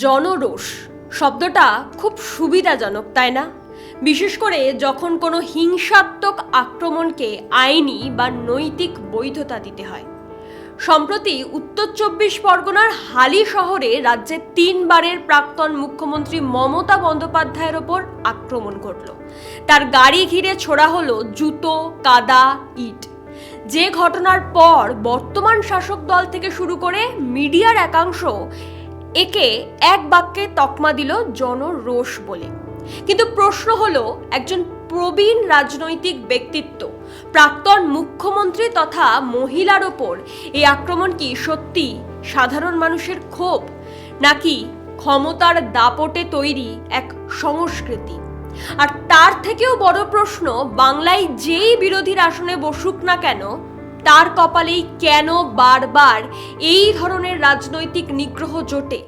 জনরোষ শব্দটা খুব সুবিধাজনক, তাই না? বিশেষ করে যখন কোনো হিংসাত্মক আক্রমণকে আইনি বা নৈতিক বৈধতা দিতে হয়। সম্প্রতি উত্তর ২৪ পরগনার হালি শহরে রাজ্যের ৩ বারের প্রাক্তন মুখ্যমন্ত্রী মমতা বন্দ্যোপাধ্যায়ের ওপর আক্রমণ ঘটল। তার গাড়ি ঘিরে ছোড়া হলো জুতো, কাদা, ইট। যে ঘটনার পর বর্তমান শাসক দল থেকে শুরু করে মিডিয়ার একাংশ একে এক বাক্যে তকমা দিল জনরোষ বলে। কিন্তু প্রশ্ন হলো, একজন প্রবীণ রাজনৈতিক ব্যক্তিত্ব, প্রাক্তন মুখ্যমন্ত্রী তথা মহিলার ওপর এই আক্রমণ কি সত্যি সাধারণ মানুষের ক্ষোভ, নাকি ক্ষমতার দাপটে তৈরি এক সংস্কৃতি? আর তার থেকেও বড় প্রশ্ন, বাংলায় যেই বিরোধীর আসনে বসুক না কেন, তার কপালেই কেন বারবার এই ধরনের রাজনৈতিক নিগ্রহ জোটে?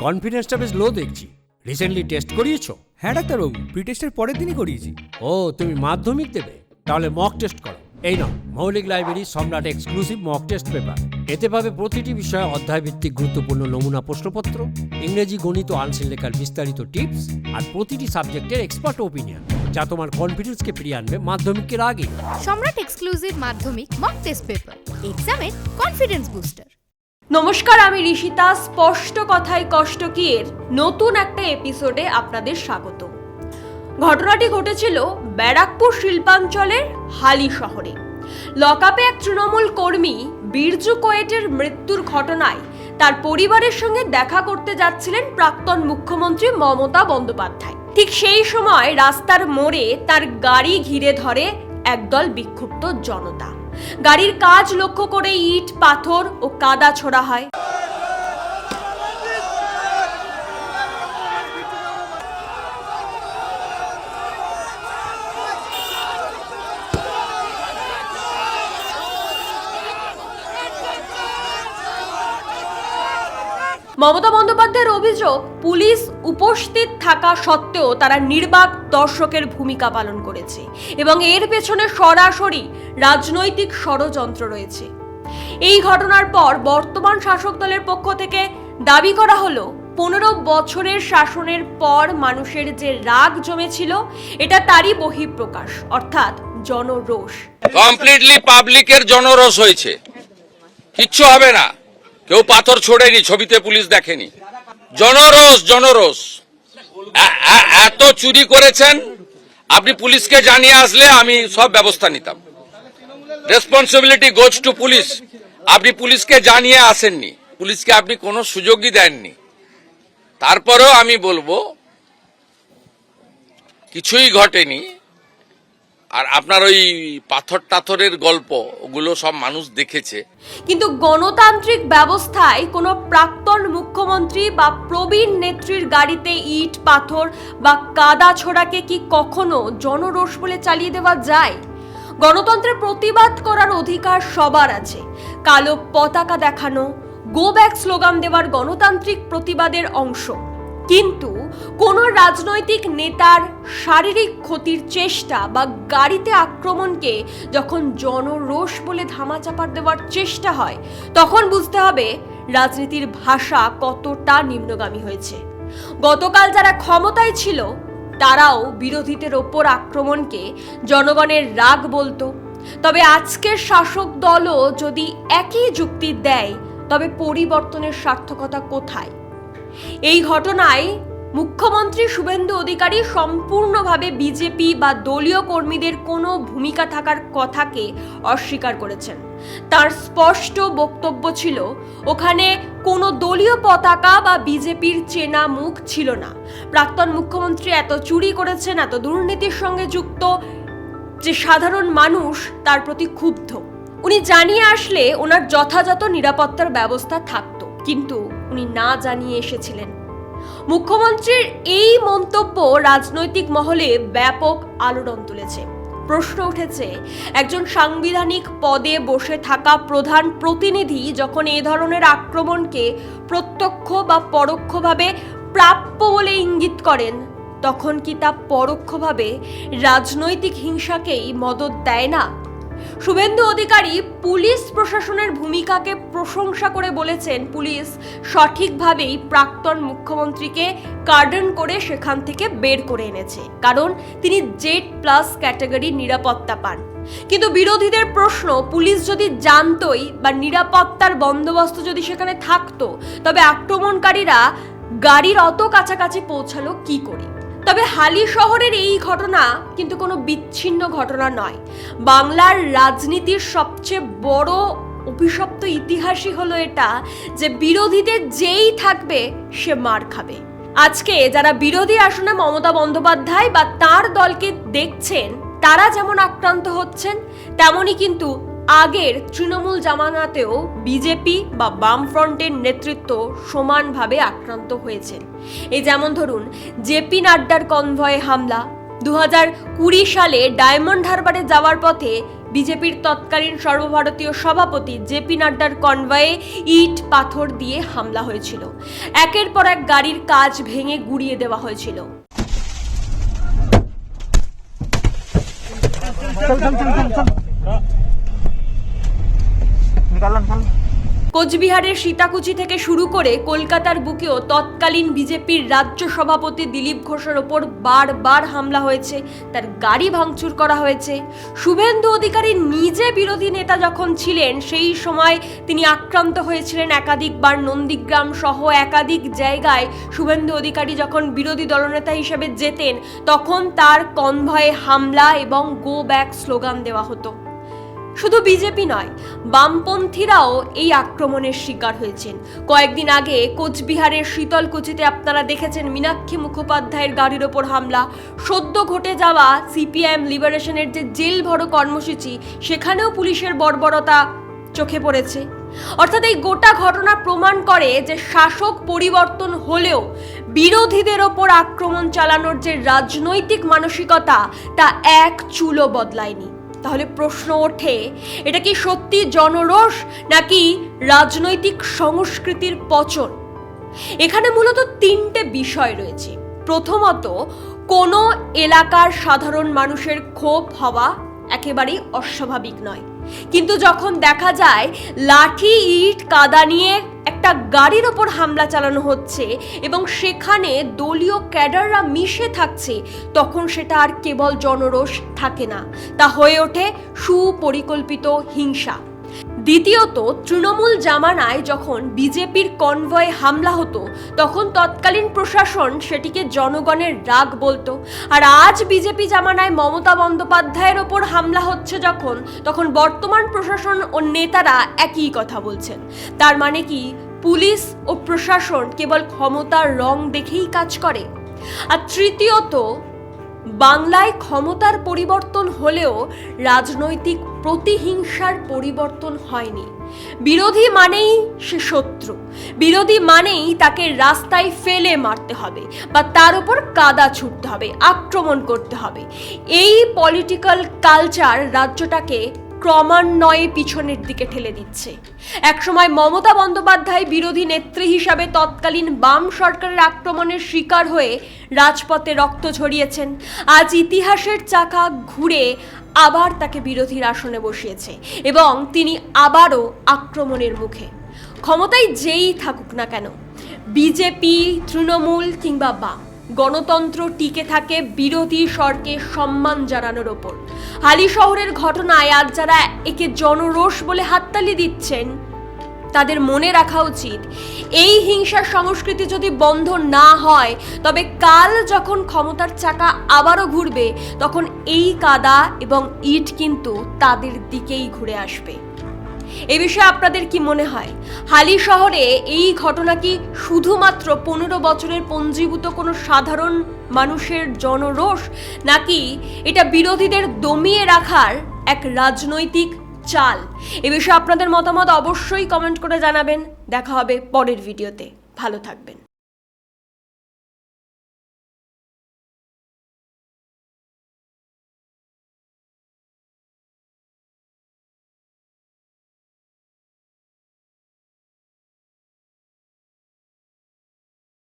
কনফিডেন্সটা বেশ লো দেখছি। রিসেন্টলি টেস্ট করিয়েছো? হ্যাঁ ডাক্তারবাবু, প্রি টেস্টের পরের দিনই করিয়েছি। ও, তুমি মাধ্যমিক দেবে? তাহলে মক টেস্ট করো। এই নাও মৌলিক লাইব্রেরি সম্রাট এক্সক্লুসিভ মক টেস্ট পেপার। এতে পাবে প্রতিটি বিষয়ে অধ্যায়ভিত্তিক গুরুত্বপূর্ণ নমুনা প্রশ্নপত্র, ইংরেজি, গণিত ও আনসিল লেখার বিস্তারিত টিপস, আর প্রতিটি সাবজেক্টের এক্সপার্ট ওপিনিয়ন, যা তোমার কনফিডেন্সকে ফিরিয়ে আনবে মাধ্যমিকের আগে। সম্রাট এক্সক্লুসিভ মাধ্যমিক মক টেস্ট পেপার, এক্সামের কনফিডেন্স বুস্টার। নমস্কার, আমি ঋষিতা। স্পষ্ট কথায় কষ্ট কি এর নতুন একটা এপিসোডে আপনাদের স্বাগত। ঘটনাটি ঘটেছিল ব্যারাকপুর শিল্পাঞ্চলের হালি শহরে। লকআপে এক তৃণমূল কর্মী বিরজু কোয়েটের মৃত্যুর ঘটনায় তার পরিবারের সঙ্গে দেখা করতে যাচ্ছিলেন প্রাক্তন মুখ্যমন্ত্রী মমতা বন্দ্যোপাধ্যায়। ঠিক সেই সময় রাস্তার মোড়ে তার গাড়ি ঘিরে ধরে একদল বিক্ষুব্ধ জনতা। গাড়ির কাজ লক্ষ্য করে ইট, পাথর ও কাদা ছোড়া হয়। মমতা বন্দ্যোপাধ্যায়ের অভিযোগ, পুলিশ উপস্থিত থাকা সত্ত্বেও তারা নির্বাক দর্শকের ভূমিকা পালন করেছে এবং এর পেছনে সরাসরি রাজনৈতিক ষড়যন্ত্র রয়েছে। এই ঘটনার পর বর্তমান শাসক দলের পক্ষ থেকে দাবি করা হলো, 15 বছরের শাসনের পর মানুষের যে রাগ জমেছিল, এটা তারই বহিঃপ্রকাশ, অর্থাৎ জনরোষ। কমপ্লিটলি পাবলিকের জনরোষ হয়েছে, কিচ্ছু হবে না। কেউ পাথর ছোড়েনি, ছবিতে পুলিশ দেখেনি। জনরোষ জনরোষ। এত চুরি করেছেন, আপনি পুলিশকে জানিয়ে আসলে আমি সব ব্যবস্থা নিতাম। Responsibility goes to police. আপনি পুলিশকে জানিয়ে আসেননি, পুলিশকে আপনি কোনো সুযোগই দেননি। তারপরেও আমি বলবো কিছুই ঘটেনি। আর আপনার ওই পাথর টাথরের গল্প, ওগুলো সব মানুষ দেখেছে। কিন্তু গণতান্ত্রিক ব্যবস্থায় কোনো প্রাক্তন মুখ্যমন্ত্রী বা প্রবীণ নেত্রীর গাড়িতে ইট, পাথর বা কাদা ছোড়াকে কি কখনো জনরোষ বলে চালিয়ে দেওয়া যায়? গণতন্ত্রের প্রতিবাদ করার অধিকার সবার আছে। কালো পতাকা দেখানো, গো ব্যাক স্লোগান দেওয়ার গণতান্ত্রিক প্রতিবাদের অংশ। কিন্তু কোন রাজনৈতিক নেতার শারীরিক ক্ষতির চেষ্টা বা গাড়িতে আক্রমণকে যখন জনরোষ বলে ধামাচাপা দেওয়ার চেষ্টা হয়, তখন বুঝতে হবে রাজনীতির ভাষা কতটা নিম্নগামী হয়েছে। গতকাল যারা ক্ষমতায় ছিল, তারাও বিরোধীদের ওপর আক্রমণকে জনগণের রাগ বলতো। তবে আজকের শাসক দলও যদি একই যুক্তি দেয়, তবে পরিবর্তনের সার্থকতা কোথায়? এই ঘটনায় মুখ্যমন্ত্রী শুভেন্দু অধিকারী সম্পূর্ণভাবে বিজেপি বা দলীয় কর্মীদের কোনো ভূমিকা থাকার কথাকে অস্বীকার করেছেন। তার স্পষ্ট বক্তব্য ছিল, ওখানে কোনো দলীয় পতাকা বা বিজেপির চেনা মুখ ছিল না। প্রাক্তন মুখ্যমন্ত্রী এত চুরি করেছেন, এত দুর্নীতির সঙ্গে যুক্ত যে সাধারণ মানুষ তার প্রতি ক্ষুব্ধ। উনি জানিয়ে আসলে ওনার যথাযথ নিরাপত্তার ব্যবস্থা থাকতো, কিন্তু উনি না জানিয়ে এসেছিলেন। মুখ্যমন্ত্রীর এই মন্তব্য রাজনৈতিক মহলে ব্যাপক আলোড়ন তুলেছে। প্রশ্ন উঠেছে, একজন সাংবিধানিক পদে বসে থাকা প্রধান প্রতিনিধি যখন এই ধরনের আক্রমণকে প্রত্যক্ষ বা পরোক্ষভাবে প্রাপ্য বলে ইঙ্গিত করেন, তখন কি তা পরোক্ষভাবে রাজনৈতিক হিংসাকেই মদদ দেয় না? শুভেন্দু অধিকারী পুলিশ প্রশাসনের ভূমিকাকে প্রশংসা করে বলেছেন, পুলিশ সঠিকভাবেই প্রাক্তন মুখ্যমন্ত্রীকে কার্ডন করে সেখান থেকে বের করে এনেছে, কারণ তিনি Z+ ক্যাটাগরির নিরাপত্তা পান। কিন্তু বিরোধীদের প্রশ্ন, পুলিশ যদি জানতোই বা নিরাপত্তার বন্দোবস্ত যদি সেখানে থাকতো, তবে আক্রমণকারীরা গাড়ির অত কাছাকাছি পৌঁছালো কি করে? তবে হালি শহরের এই ঘটনা কিন্তু কোনো বিচ্ছিন্ন ঘটনা নয়। বাংলার রাজনীতির সবচেয়ে বড় অভিশপ্ত ইতিহাসই হলো এটা যে বিরোধীদের যেই থাকবে সে মার খাবে। আজকে যারা বিরোধী আসনে মমতা বন্দ্যোপাধ্যায় বা তার দলকে দেখছেন, তারা যেমন আক্রান্ত হচ্ছেন, তেমনই কিন্তু আগের তৃণমূল জামানাতেও বিজেপি বা বামফ্রন্টের নেতৃত্ব সমানভাবে আক্রান্ত হয়েছেন। এই যেমন ধরুন জেপি নাড্ডার কনভয়ে হামলা, 2020 সালে ডায়মন্ড হারবারে যাওয়ার পথে বিজেপির তৎকালীন সর্বভারতীয় সভাপতি জেপি নাড্ডার কনভয়ে ইট পাথর দিয়ে হামলা হয়েছিল। একের পর এক গাড়ির কাচ ভেঙে গুড়িয়ে দেওয়া হয়েছিল। কোচবিহারের সীতাকুচি থেকে শুরু করে কলকাতার বুকেও তৎকালীন বিজেপির রাজ্য সভাপতি দিলীপ ঘোষের ওপর বারবার হামলা হয়েছে, তার গাড়ি ভাঙচুর করা হয়েছে। শুভেন্দু অধিকারী নিজে বিরোধী নেতা যখন ছিলেন, সেই সময় তিনি আক্রান্ত হয়েছিলেন একাধিকবার। নন্দীগ্রাম সহ একাধিক জায়গায় শুভেন্দু অধিকারী যখন বিরোধী দলনেতা হিসেবে যেতেন, তখন তার কনভয়ে হামলা এবং গো ব্যাক স্লোগান দেওয়া হতো। শুধু বিজেপি নয়, বামপন্থীরাও এই আক্রমণের শিকার হয়েছেন। কয়েকদিন আগে কোচবিহারের শীতলকুচিতে আপনারা দেখেছেন মীনাক্ষী মুখোপাধ্যায়ের গাড়ির ওপর হামলা। সদ্য ঘটে যাওয়া সিপিআইএম লিবারেশনের যে জেল ভরো কর্মসূচি, সেখানেও পুলিশের বর্বরতা চোখে পড়েছে। অর্থাৎ এই গোটা ঘটনা প্রমাণ করে যে শাসক পরিবর্তন হলেও বিরোধীদের ওপর আক্রমণ চালানোর যে রাজনৈতিক মানসিকতা, তা এক চুলও বদলায়নি। তাহলে প্রশ্ন ওঠে, এটা কি সত্যি জনরোষ নাকি রাজনৈতিক সংস্কৃতির পচন? এখানে মূলত তিনটে বিষয় রয়েছে। প্রথমত, কোনো এলাকার সাধারণ মানুষের ক্ষোভ হওয়া একেবারেই অস্বাভাবিক নয়, কিন্তু যখন দেখা যায় লাঠি ইট কাদা নিয়ে একটা গাড়ির ওপর হামলা চালানো হচ্ছে এবং সেখানে দলীয় ক্যাডাররা মিশে থাকছে, তখন সেটা আর কেবল জনরোষ থাকে না, তা হয়ে ওঠে সুপরিকল্পিত হিংসা। দ্বিতীয়ত, তৃণমূল জামানায় যখন বিজেপির কনভয়ে হামলা হতো, তখন তৎকালীন প্রশাসন সেটিকে জনগণের রাগ বলতো। আর আজ বিজেপি জামানায় মমতা বন্দ্যোপাধ্যায়ের ওপর হামলা হচ্ছে যখন, তখন বর্তমান প্রশাসন ও নেতারা একই কথা বলছেন। তার মানে কি পুলিশ ও প্রশাসন কেবল ক্ষমতার রং দেখেই কাজ করে? আর তৃতীয়ত, বাংলায় ক্ষমতার পরিবর্তন হলেও রাজনৈতিক প্রতিহিংসার পরিবর্তন হয়নি। বিরোধী মানেই সে শত্রু, বিরোধী মানেই তাকে রাস্তায় ফেলে মারতে হবে বা তার উপর কাদা ছুটতে হবে, আক্রমণ করতে হবে। এই পলিটিক্যাল কালচার রাজ্যটাকে ক্রমান্বয়ে পিছনের দিকে ঠেলে দিচ্ছে। একসময় মমতা বন্দ্যোপাধ্যায় বিরোধী নেত্রী হিসাবে তৎকালীন বাম সরকারের আক্রমণের শিকার হয়ে রাজপথে রক্ত ঝরিয়েছেন। আজ ইতিহাসের চাকা ঘুরে আবার তাকে বিরোধীর আসনে বসিয়েছে এবং তিনি আবারও আক্রমণের মুখে। ক্ষমতায় যেই থাকুক না কেন, বিজেপি, তৃণমূল কিংবা বাম, গণতন্ত্র টিকে থাকে বিরোধী স্বরকে সম্মান জানানোর ওপর। হালি শহরের ঘটনায় আজ যারা একে জনরোষ বলে হাততালি দিচ্ছেন, তাদের মনে রাখা উচিত, এই হিংসার সংস্কৃতি যদি বন্ধ না হয়, তবে কাল যখন ক্ষমতার চাকা আবারও ঘুরবে, তখন এই কাদা এবং ইট কিন্তু তাদের দিকেই ঘুরে আসবে। এ বিষয়ে আপনাদের কি মনে হয়? হালি শহরে এই ঘটনা কি শুধুমাত্র 15 বছরের পঞ্জীভূত কোনো সাধারণ মানুষের জনরোষ, নাকি এটা বিরোধীদের দমিয়ে রাখার এক রাজনৈতিক চাল? এ বিষয়ে আপনাদের মতামত অবশ্যই কমেন্ট করে জানাবেন। দেখা হবে পরের ভিডিওতে। ভালো থাকবেন।